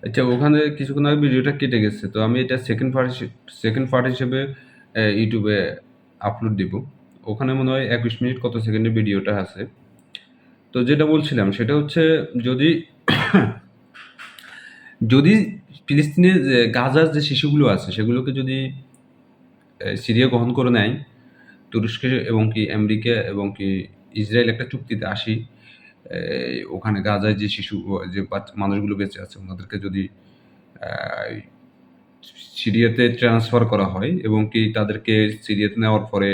আচ্ছা, ওখানে কিছুক্ষণ আগে ভিডিওটা কেটে গেছে, তো আমি এটা সেকেন্ড পার্ট হিসেবে ইউটিউবে আপলোড দিব। ওখানে মনে হয় 21 মিনিট কত সেকেন্ডের ভিডিওটা আছে। তো যেটা বলছিলাম সেটা হচ্ছে, যদি যদি ফিলিস্তিনের যে গাজার যে শিশুগুলো আছে সেগুলোকে যদি সিরিয়া গ্রহণ করে নেয়, তুরস্কে এবং কি আমেরিকা এবং কি ইসরায়েল একটা চুক্তিতে আসি, ওখানে গাজায় যে শিশু যে মানুষগুলো বেঁচে আছে ওনাদেরকে যদি সিরিয়াতে ট্রান্সফার করা হয় এবং কি তাদেরকে সিরিয়াতে নেওয়ার পরে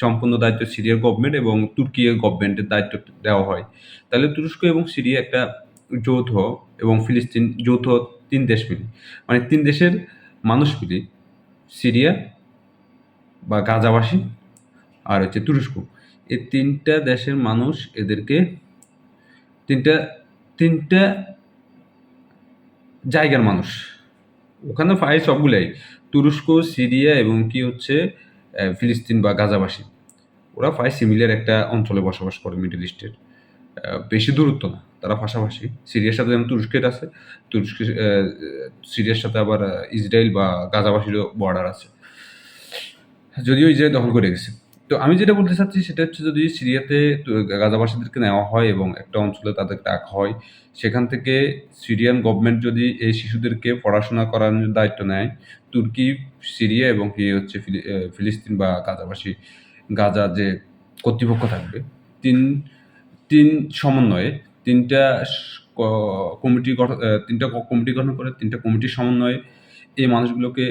সম্পূর্ণ দায়িত্ব সিরিয়ার গভর্নমেন্ট এবং তুর্কি গভর্নমেন্টের দায়িত্ব দেওয়া হয়, তাহলে তুরস্ক এবং সিরিয়া একটা যৌথ এবং ফিলিস্তিন যৌথ ৩ দেশ মিলে, মানে ৩ দেশের মানুষ মিলে সিরিয়া বা গাজাবাসী আর হচ্ছে তুরস্ক, এই ৩টা দেশের মানুষ এদেরকে ৩টা ৩টা জায়গার মানুষ ওখানে পায় সবগুলাই, তুরস্ক, সিরিয়া এবং কি হচ্ছে ফিলিস্তিন বা গাজাবাসী। ওরা প্রায় সিমিলার একটা অঞ্চলে বসবাস করে মিডল ইস্টের। বেশি দূরত্ব না, তারা পাশাপাশি। সিরিয়ার সাথে যেমন তুরস্কের আছে, তুরস্কের সিরিয়ার সাথে আবার ইসরায়েল বা গাজাবাসীরও বর্ডার আছে। যদিও ইসরায়েল দখল করে গেছে। তো আমি যেটা বলতে চাচ্ছি সেটা হচ্ছে, যদি সিরিয়াতে গাজাবাসীদেরকে নেওয়া হয় এবং একটা অঞ্চলে তাদেরকে রাখা হয়, সেখান থেকে সিরিয়ান গভর্নমেন্ট যদি এই শিশুদেরকে পড়াশোনা করানোর দায়িত্ব নেয়, তুর্কি, সিরিয়া এবং কি হচ্ছে ফিলিস্তিন বা গাজাবাসী, গাজা যে কর্তৃপক্ষ থাকবে, তিন তিন সমন্বয়ে ৩টা কমিটি গঠন ৩টা কমিটি গঠন করে ৩টা কমিটির সমন্বয়ে এই মানুষগুলোকে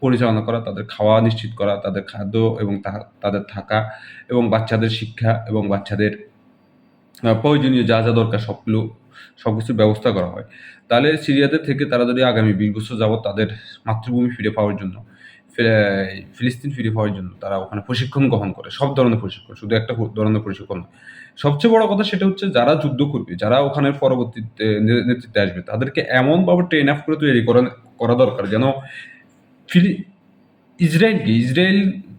পরিচালনা করা, তাদের খাওয়া নিশ্চিত করা, তাদের খাদ্য এবং তাদের থাকা এবং বাচ্চাদের শিক্ষা এবং বাচ্চাদের প্রয়োজনীয় যা দরকার সবকিছুর ব্যবস্থা করা হয়। তাহলে সিরিয়াতে থেকে তারা যদি আগামী ২০ বছর যাবৎ তাদের মাতৃভূমি ফিরে পাওয়ার জন্য, ফে ফিলিস্তিন ফিরে পাওয়ার জন্য তারা ওখানে প্রশিক্ষণ গ্রহণ করে। সব ধরনের প্রশিক্ষণ, শুধু একটা ধরনের প্রশিক্ষণ নয়। সবচেয়ে বড় কথা সেটা হচ্ছে, যারা যুদ্ধ করবে, যারা ওখানে পরবর্তীতে নেতৃত্বে আসবে, তাদেরকে এমনভাবে ট্রেন আপ করে তৈরি করা দরকার যেন ফিলি ইসরায়েল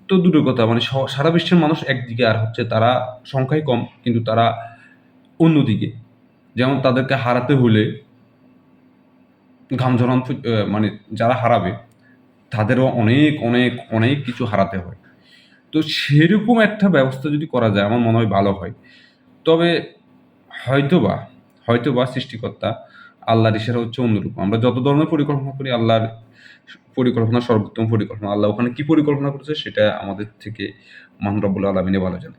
তো দূরের কথা, মানে সারা বিশ্বের মানুষ একদিকে, আর হচ্ছে তারা সংখ্যায় কম কিন্তু তারা অন্যদিকে। যেমন তাদেরকে হারাতে হলে ঘাম ঝরানো মানে যারা হারাবে তাদেরও অনেক কিছু হারাতে হয়। তো সেরকম একটা ব্যবস্থা যদি করা যায় আমার মনে হয় ভালো হয়। তবে হয়তোবা হয়তোবা সৃষ্টিকর্তা আল্লাহর ইশারা হচ্ছে অন্যরূপ। আমরা যত ধরনের পরিকল্পনা করি, আল্লাহর পরিকল্পনা সর্বোত্তম পরিকল্পনা। আল্লাহ ওখানে কি পরিকল্পনা করেছে সেটা আমাদের থেকে মহান রব্বুল আলামিনই ভালো জানে।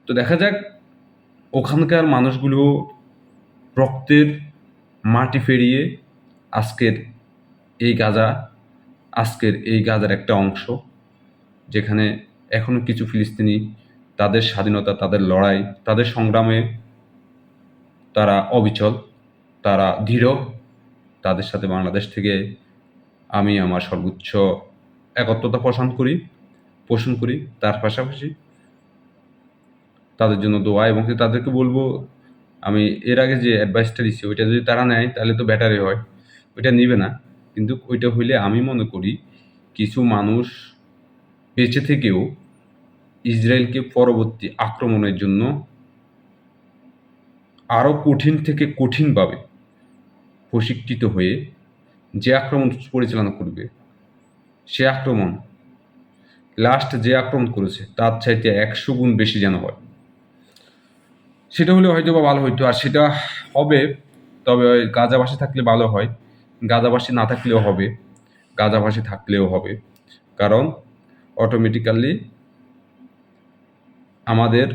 তো দেখা যাক ওখানকার মানুষগুলো রক্তের মাটি ফেরিয়ে আজকের এই গাজা আজকের এই গাজার একটা অংশ, যেখানে এখনো কিছু ফিলিস্তিনি তাদের স্বাধীনতা, তাদের লড়াই, তাদের সংগ্রামে তারা অবিচল, তারা দৃঢ়। তাদের সাথে বাংলাদেশ থেকে আমি আমার সর্বোচ্চ একাত্মতা পোষণ করি। তার পাশাপাশি তাদের জন্য দোয়া, এবং তাদেরকে বলবো, আমি এর আগে যে অ্যাডভাইসটা দিচ্ছি ওইটা যদি তারা নেয় তাহলে তো বেটারই হয়। ওইটা নিবে না, কিন্তু ওইটা হইলে আমি মনে করি কিছু মানুষ বেঁচে থেকেও ইসরায়েলকে পরবর্তী আক্রমণের জন্য আরও কঠিন থেকে কঠিনভাবে প্রশিক্ষিত হয়ে যে আক্রমণ পরিচালনা করবে, সে আক্রমণ যে আক্রমণ করেছে তার চাইতে ১০০ গুণ বেশি যেন হয়। সেটা হলে হয়তো বা ভালো হইতো, আর সেটা হবে। তবে ওই গাজাবাসী থাকলে ভালো হয়, গাজাবাসী না থাকলেও হবে, গাজাবাসী থাকলেও হবে। কারণ অটোমেটিক্যালি আমাদের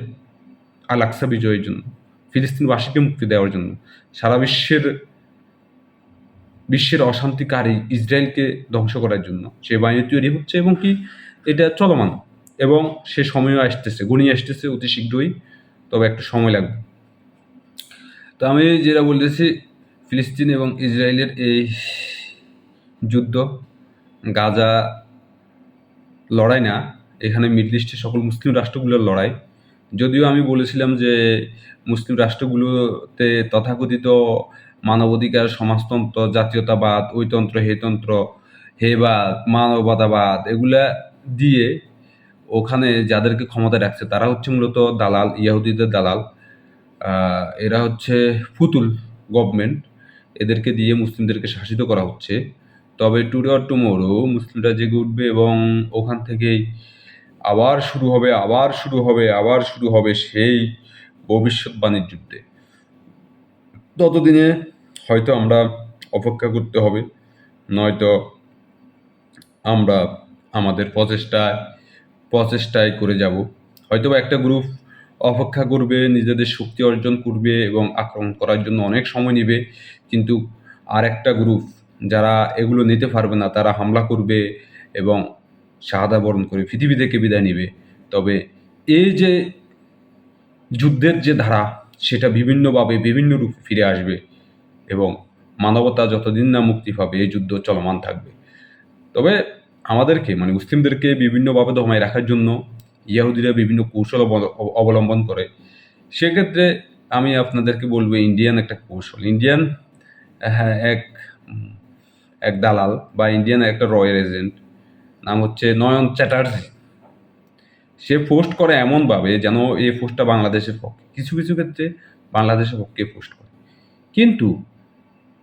আল আকসা বিজয়ের জন্য, ফিলিস্তিনবাসীকে মুক্তি দেওয়ার জন্য, সারা বিশ্বের অশান্তিকারী ইসরায়েলকে ধ্বংস করার জন্য সে বাহিনী তৈরি হচ্ছে, এবং কি এটা চলমান, এবং সে সময়ও আসতেছে, ঘনিয়ে আসতেছে অতি শীঘ্রই। তবে একটু সময় লাগবে। তো আমি যেটা বলতেছি, ফিলিস্তিন এবং ইসরায়েলের এই যুদ্ধ, গাজা লড়াই না, এখানে মিডল ইস্টের সকল মুসলিম রাষ্ট্রগুলোর লড়াই। যদিও আমি বলেছিলাম যে মুসলিম রাষ্ট্রগুলোতে তথাকথিত মানবাধিকার, সমাজতন্ত্র, জাতীয়তাবাদ, ঐতন্ত্র, হেতন্ত্র, হেবাদ, মানবতাবাদ এগুলা দিয়ে ওখানে যাদেরকে ক্ষমতায় রাখছে তারা হচ্ছে মূলত দালাল, ইয়াহুদিদের দালাল। এরা হচ্ছে ফুতুল গভর্নমেন্ট, এদেরকে দিয়ে মুসলিমদেরকে শাসিত করা হচ্ছে, তবে টুডে অর টুমোরো মুসলিমরা জেগে উঠবে এবং ওখান থেকেই আবার শুরু হবে, আবার শুরু হবে, আবার শুরু হবে সেই ভবিষ্যৎবাণীর যুদ্ধে। ততদিনে হয়তো আমরা অপেক্ষা করতে হবে, নয়তো আমরা আমাদের প্রচেষ্টায় করে যাব। হয়তোবা একটা গ্রুপ অপেক্ষা করবে, নিজেদের শক্তি অর্জন করবে এবং আক্রমণ করার জন্য অনেক সময় নেবে, কিন্তু আরেকটা গ্রুপ যারা এগুলো নিতে পারবে না তারা হামলা করবে এবং শাহাদা বরণ করে পৃথিবী থেকে বিদায় নিবে। তবে এই যে যুদ্ধের যে ধারা, সেটা বিভিন্নভাবে বিভিন্ন রূপে ফিরে আসবে এবং মানবতা যতদিন না মুক্তি পাবে এই যুদ্ধ চলমান থাকবে। তবে আমাদেরকে মানে মুসলিমদেরকে বিভিন্নভাবে দমায় রাখার জন্য ইয়াহুদিরা বিভিন্ন কৌশল অবলম্বন করে। সেক্ষেত্রে আমি আপনাদেরকে বলবো ইন্ডিয়ান একটা কৌশল, ইন্ডিয়ান হ্যাঁ উম, এক দালাল বা ইন্ডিয়ান একটা রয়্যাল এজেন্ট, নাম হচ্ছে নয়ন চ্যাটার্জি। সে পোস্ট করে এমনভাবে যেন এই পোস্টটা বাংলাদেশের পক্ষে, কিছু কিছু ক্ষেত্রে বাংলাদেশের পক্ষে পোস্ট করে, কিন্তু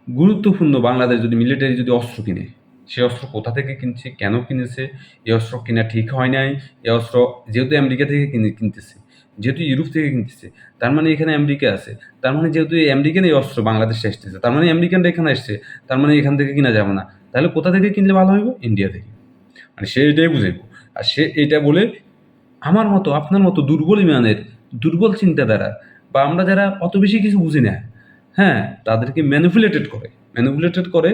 গুরুত্বপূর্ণ বাংলাদেশ যদি মিলিটারি যদি অস্ত্র কিনে, সে অস্ত্র কোথা থেকে কিনছে, কেন কিনেছে, এই অস্ত্র কিনা ঠিক হয় নাই, এই অস্ত্র যেহেতু আমেরিকা থেকে কিনতেছে, যেহেতু ইউরোপ থেকে কিনতেছে, তার মানে এখানে আমেরিকা আছে, তার মানে যেহেতু এই আমেরিকান এই অস্ত্র বাংলাদেশে আসতেছে, তার মানে আমেরিকানরা এখানে আসছে, তার মানে এখান থেকে কিনা যাবে না, তাহলে কোথা থেকে কিনলে ভালো হইব? ইন্ডিয়া থেকে। মানে সে এটাই বুঝাইব। আর সে এটা বলে আমার মতো আপনার মতো দুর্বল ইমানের, দুর্বল চিন্তাধারা বা আমরা যারা অত বেশি কিছু বুঝি না, হ্যাঁ, তাদেরকে ম্যানিপুলেটেড করে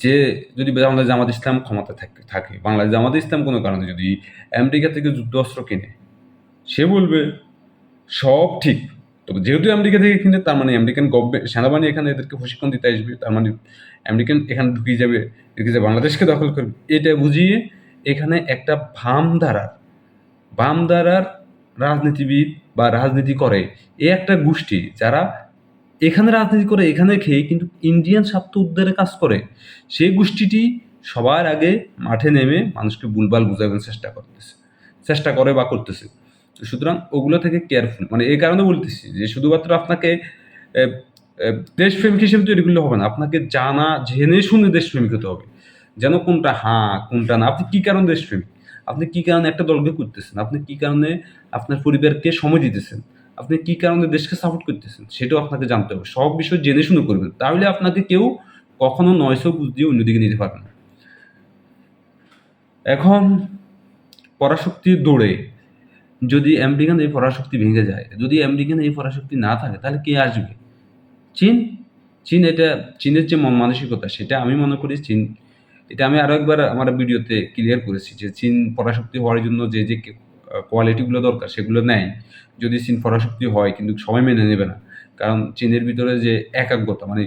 যে যদি বাংলাদেশ জামাত ইসলাম ক্ষমতা থাকে বাংলাদেশ জামাত ইসলাম কোনো কারণে যদি আমেরিকা থেকে যুদ্ধ অস্ত্র কিনে, সে বলবে সব ঠিক। তবে যেহেতু আমেরিকা থেকে কিনে, তার মানে আমেরিকান গভর্নমেন্ট সেনাবাহিনী এখানে এদেরকে প্রশিক্ষণ দিতে আসবে, তার মানে আমেরিকান এখানে ঢুকিয়ে যাবে, বাংলাদেশকে দখল করবে। এটা বুঝিয়ে এখানে একটা বাম ধারার রাজনীতিবিদ বা রাজনীতি করে এ একটা গোষ্ঠী যারা এখানে রাজনীতি করে, এখানে খেয়ে কিন্তু ইন্ডিয়ান স্বার্থ উদ্ধারে কাজ করে, সেই গোষ্ঠীটি সবার আগে মাঠে নেমে মানুষকে ভুলভাল বুঝাবেন চেষ্টা করে বা করতেছে। তো সুতরাং ওগুলো থেকে কেয়ারফুল, মানে এই কারণে বলতেছি যে শুধুমাত্র আপনাকে আহ, দেশপ্রেমিক হিসেবে তৈরি করলে হবে না, আপনাকে জেনে শুনে দেশপ্রেমিক হতে হবে, যেন কোনটা হ্যাঁ কোনটা না, আপনি কি কারণে দেশপ্রেমিক, আপনি কি কারণে একটা দলকে করতেছেন, আপনি কি কারণে আপনার পরিবারকে সময় দিতেছেন, আপনি কি কারণে দেশকে সাপোর্ট করতেছেন, সেটাও আপনাকে জানতে হবে। সব বিষয় জেনে শুনে করবেন, তাহলে আপনাকে কেউ কখনো ৯০০ বুঝ দিয়ে অন্যদিকে নিতে পারবে না। এখন পরাশক্তির দৌড়ে যদি আমেরিকান এই পরাশক্তি ভেঙে যায়, যদি আমেরিকান এই পরাশক্তি না থাকে, তাহলে কে আসবে? চীন। চীনের যে মন মানসিকতা, সেটা আমি মনে করি চীন, এটা আমি আরো একবার আমার ভিডিওতে ক্লিয়ার করেছি যে চীন পরাশক্তি হওয়ার জন্য যে কোয়ালিটিগুলো দরকার সেগুলো নেয়। যদি চীন পরাশক্তি হয়, কিন্তু সবাই মেনে নেবে না, কারণ চীনের ভিতরে যে একাগ্রতা, মানে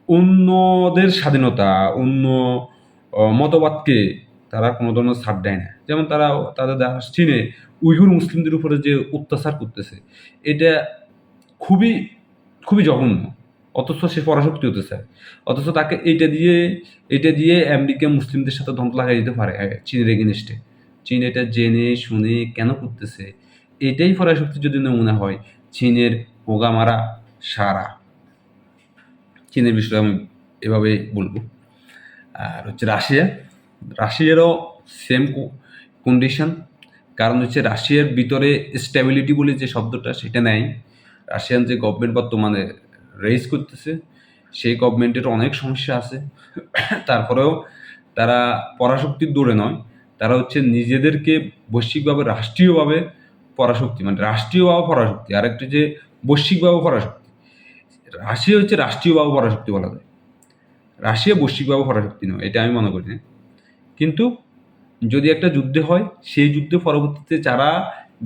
অন্যদের স্বাধীনতা, অন্য মতবাদকে তারা কোনো ধরনের ছাড় দেয় না। যেমন তাদের চীনে উইঘুর মুসলিমদের উপরে যে অত্যাচার করতেছে, এটা খুবই খুবই জঘন্য। অথচ সে পরাশক্তি হতে চায়, অথচ তাকে এটা দিয়ে আমেরিকা মুসলিমদের সাথে দ্বন্দ্ব লাগাই দিতে পারে চীনের এগেনস্টে। চীন এটা জেনে শুনে কেন করতেছে? এটাই পরাশক্তি যদি নমুনা হয়, চীনের হোগা সারা। চীনের বিষয়ে আমি এভাবে বলবো। আর হচ্ছে রাশিয়ারও সেম কন্ডিশন। কারণ হচ্ছে রাশিয়ার ভিতরে স্ট্যাবিলিটি বলে যে শব্দটা, সেটা নেই। রাশিয়ান যে গভর্নমেন্ট বর্তমানে রেইজ করতেছে, সেই গভর্নমেন্টের অনেক সমস্যা আছে। তারপরেও তারা পরাশক্তির দৌড়ে নয়, তারা হচ্ছে নিজেদেরকে বৈশ্বিকভাবে রাষ্ট্রীয়ভাবে পরাশক্তি, মানে রাষ্ট্রীয়ভাবে পরাশক্তি, আরেকটা যে বৈশ্বিকভাবে পরাশক্তি। রাশিয়া হচ্ছে রাষ্ট্রীয়ভাবে পরাশক্তি বলা যায়, রাশিয়া বৈশ্বিকভাবে পরাশক্তি নয়, এটা আমি মনে করি না। কিন্তু যদি একটা যুদ্ধে হয়, সেই যুদ্ধে পরবর্তীতে যারা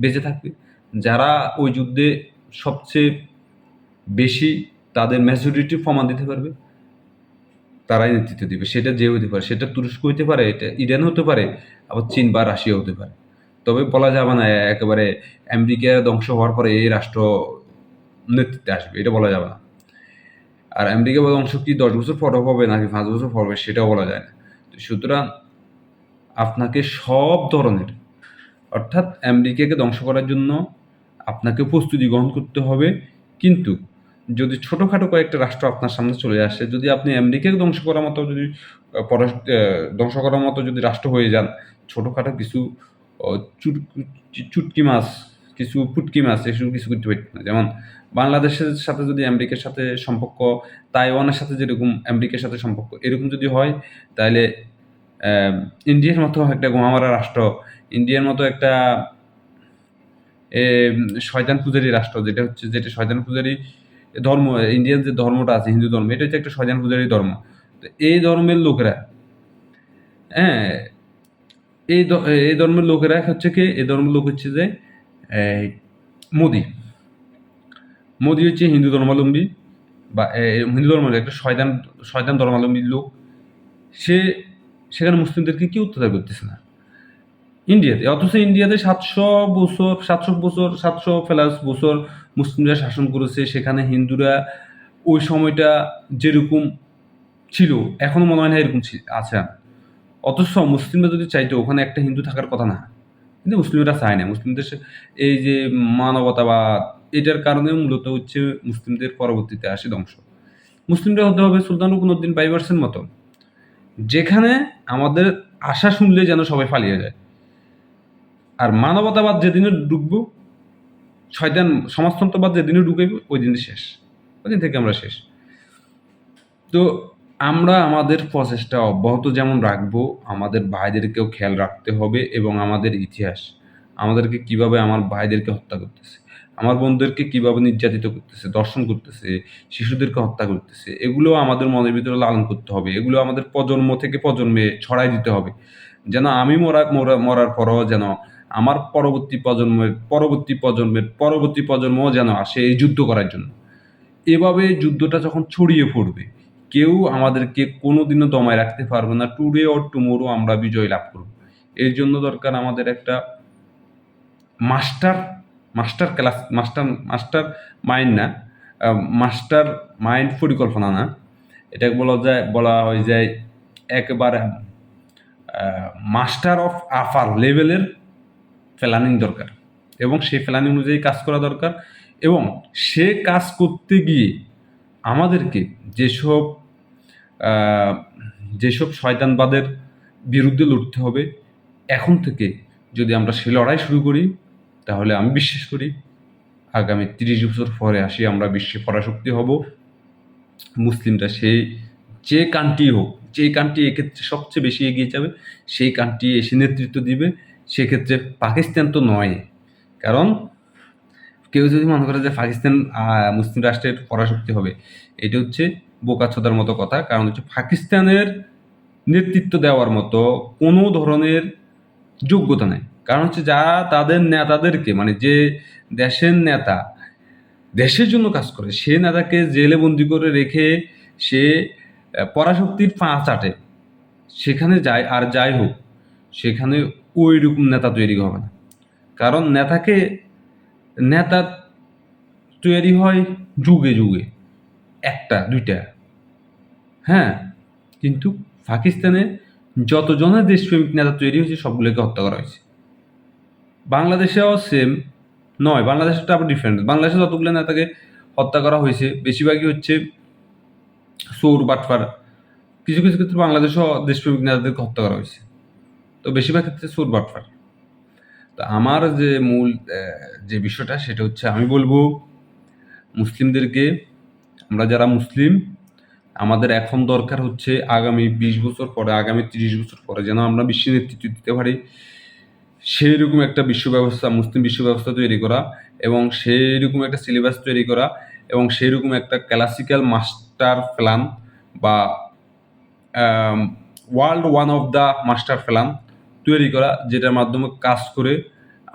বেঁচে থাকবে, যারা ওই যুদ্ধে সবচেয়ে বেশি তাদের মেজরিটি প্রমাণ দিতে পারবে, তারাই নেতৃত্ব দিবে। সেটা যে হতে পারে, সেটা তুরস্ক হতে পারে, এটা ইরান হতে পারে, আবার চীন বা রাশিয়া হতে পারে। তবে বলা যাবে না একেবারে আমেরিকা ধ্বংস হওয়ার পরে এই রাষ্ট্র নেতৃত্বে আসবে, এটা বলা যাবে না। আর আমেরিকা ধ্বংস কি 10 বছর পরে হবে নাকি 5 বছর পরে হবে, সেটাও বলা যায় না। তো সুতরাং আপনাকে সব ধরনের, অর্থাৎ আমেরিকাকে ধ্বংস করার জন্য আপনাকে প্রস্তুতি গ্রহণ করতে হবে, কিন্তু যদি ছোটোখাটো কয়েকটা রাষ্ট্র আপনার সামনে চলে আসে, যদি আপনি আমেরিকাকে ধ্বংস করার মতো যদি ধ্বংস করার মতো যদি রাষ্ট্র হয়ে যান, ছোটোখাটো কিছু চুটকি মাছ, কিছু পুটকি মাছ এসব কিছু করতে পারত না। যেমন বাংলাদেশের সাথে যদি আমেরিকার সাথে সম্পর্ক, তাইওয়ানের সাথে যেরকম আমেরিকার সাথে সম্পর্ক এরকম যদি হয়, তাহলে ইন্ডিয়ার মতো একটা গোমামারা রাষ্ট্র, ইন্ডিয়ার মতো একটা শয়তান পূজারী রাষ্ট্র, যেটা শয়তান পূজারী ধর্ম, ইন্ডিয়ান যে ধর্মটা আছে হিন্দু ধর্ম, এটা হচ্ছে একটা শয়তান পূজারী ধর্ম। তো এই ধর্মের লোকেরা, হ্যাঁ, এই ধর্মের লোকেরা হচ্ছে কি, এই ধর্মের লোক হচ্ছে যে মোদি মোদি হচ্ছে হিন্দু ধর্মাবলম্বী, বা হিন্দু ধর্মের একটা শয়তান ধর্মাবলম্বী লোক। সে সেখানে মুসলিমদেরকে কি অত্যাচার করতেছে না ইন্ডিয়াতে, অথচ ইন্ডিয়াতে 700 প্লাস বছর মুসলিমরা শাসন করেছে। সেখানে হিন্দুরা ওই সময়টা যেরকম ছিল এখনো মনে হয় না এরকম আছে। অথচ মুসলিমরা যদি চাইতো ওখানে একটা হিন্দু থাকার কথা না, কিন্তু মুসলিমরা চায় না। মুসলিমদের এই যে মানবতাবাদ, এটার কারণে মূলত হচ্ছে মুসলিমদের পরবর্তীতে আসে ধ্বংস। মুসলিমরা হতে হবে সুলতান রুকনুদ্দিন পাইবার্সের মতো, যেখানে আমাদের আশা শুনলে যেন সবাই পালিয়ে যায়। আর মানবতাবাদ যেদিনে ঢুকবো, শয়তান সমাজতন্ত্রবাদ যেদিনে ঢুকাইব, ওই দিন শেষ, ওই দিন থেকে আমরা শেষ। তো আমরা আমাদের প্রচেষ্টা অব্যাহত যেমন রাখবো, আমাদের ভাইদেরকেও খেয়াল রাখতে হবে, এবং আমাদের ইতিহাস, আমাদেরকে কিভাবে আমার ভাইদেরকে হত্যা করতেছে, আমার বোনদেরকে কিভাবে নির্যাতিত করতেছে, দর্শন করতেছে, শিশুদেরকে হত্যা করতেছে, এগুলো আমাদের মনের ভিতরে লালন করতে হবে। এগুলো আমাদের প্রজন্ম থেকে প্রজন্মে ছড়াই দিতে হবে, যেন আমি মরার পরও যেন আমার পরবর্তী প্রজন্মও যেন আসে এই যুদ্ধ করার জন্য। এভাবে যুদ্ধটা যখন ছড়িয়ে পড়বে, কেউ আমাদেরকে কোনোদিনও দমায় রাখতে পারবে না। টুডে অর টুমোরো আমরা বিজয় লাভ করব। এর জন্য দরকার আমাদের একটা master master class master master mind না, মাস্টার মাইন্ড পরিকল্পনা না, এটাকে বলা হয় যায় একেবারে মাস্টার অফ আপার লেভেলের প্ল্যানিং দরকার, এবং সেই প্ল্যানিং অনুযায়ী কাজ করা দরকার। এবং সে কাজ করতে গিয়ে আমাদেরকে যেসব যেসব শয়তানবাদের বিরুদ্ধে লড়তে হবে, এখন থেকে যদি আমরা সে লড়াই শুরু করি, তাহলে আমি বিশ্বাস করি আগামী 30 বছর পরে আসি আমরা বিশ্বে পরাশক্তি হব। মুসলিমরা যে কান্ট্রি হোক, যে কান্ট্রি এক্ষেত্রে সবচেয়ে বেশি এগিয়ে যাবে, সেই কান্ট্রি এসে নেতৃত্ব দিবে। সেক্ষেত্রে পাকিস্তান তো নয়, কারণ কেউ যদি মনে করে যে পাকিস্তান মুসলিম রাষ্ট্রের পরাশক্তি হবে, এটা হচ্ছে বোকাচোদার মতো কথা। কারণ হচ্ছে পাকিস্তানের নেতৃত্ব দেওয়ার মতো কোনো ধরনের যোগ্যতা নেই। কারণ হচ্ছে যারা তাদের নেতাদেরকে, মানে যে দেশের নেতা দেশের জন্য কাজ করে, সে নেতাকে জেলে বন্দি করে রেখে সে পরাশক্তির পা চাটে, সেখানে যায় আর যাই হোক, সেখানে ওই রকম নেতা তৈরি হবে না। কারণ নেতা তৈরি হয় যুগে যুগে, একটা দুইটা, হ্যাঁ, কিন্তু পাকিস্তানে যতজনের দেশপ্রেমিক নেতা তৈরি হয়েছে সবগুলোকে হত্যা করা হয়েছে। বাংলাদেশেও সেম নয়, বাংলাদেশটা আবার ডিফারেন্ট। বাংলাদেশে যতগুলো নেতাকে হত্যা করা হয়েছে বেশিরভাগই হচ্ছে চোর বাটপার। কিছু কিছু ক্ষেত্রে বাংলাদেশেও দেশপ্রেমিক নেতাদেরকে হত্যা করা হয়েছে, তো বেশিরভাগ ক্ষেত্রে চোর বাটপার। তো আমার যে মূল যে বিষয়টা, সেটা হচ্ছে আমি বলবো মুসলিমদেরকে, আমরা যারা মুসলিম, আমাদের এখন দরকার হচ্ছে আগামী 20 বছর পরে, আগামী 30 বছর পরে যেন আমরা বিশ্ব নেতৃত্ব দিতে পারি, সেইরকম একটা বিশ্ব ব্যবস্থা, মুসলিম বিশ্ব ব্যবস্থা তৈরি করা, এবং সেইরকম একটা সিলেবাস তৈরি করা, এবং সেইরকম একটা ক্লাসিক্যাল মাস্টার প্ল্যান বা world one of the master plan তৈরি করা, যেটার মাধ্যমে কাজ করে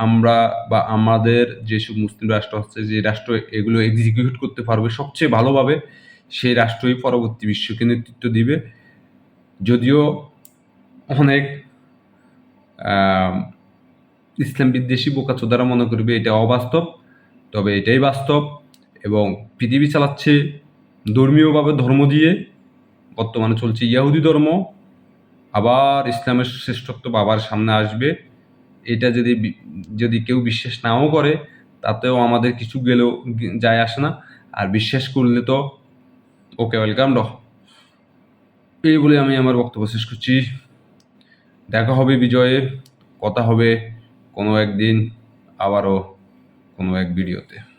আমরা বা আমাদের যেসব মুসলিম রাষ্ট্র আছে, যে রাষ্ট্র এগুলো এক্সিকিউট করতে পারবে সবচেয়ে ভালোভাবে, সেই রাষ্ট্রই পরবর্তী বিশ্বকে নেতৃত্ব দিবে। যদিও অনেক ইসলাম বিদ্বেষী বোকাচোদারা মনে করবে এটা অবাস্তব, তবে এটাই বাস্তব। এবং পৃথিবী চালাচ্ছে ধর্মীয়ভাবে ধর্ম দিয়ে, বর্তমানে চলছে ইয়াহুদি ধর্ম, আবার ইসলামের শ্রেষ্ঠত্ব বাবার সামনে আসবে। এটা যদি কেউ বিশ্বাস নাও করে, তাতেও আমাদের কিছু গেলেও যায় আসে না। আর বিশ্বাস করলে তো ওকে, ওয়েলকাম র। এই বলে আমি আমার বক্তব্য শেষ করছি। দেখা হবে বিজয়ে, কথা হবে কোনো একদিন, আবারও কোনো এক ভিডিওতে।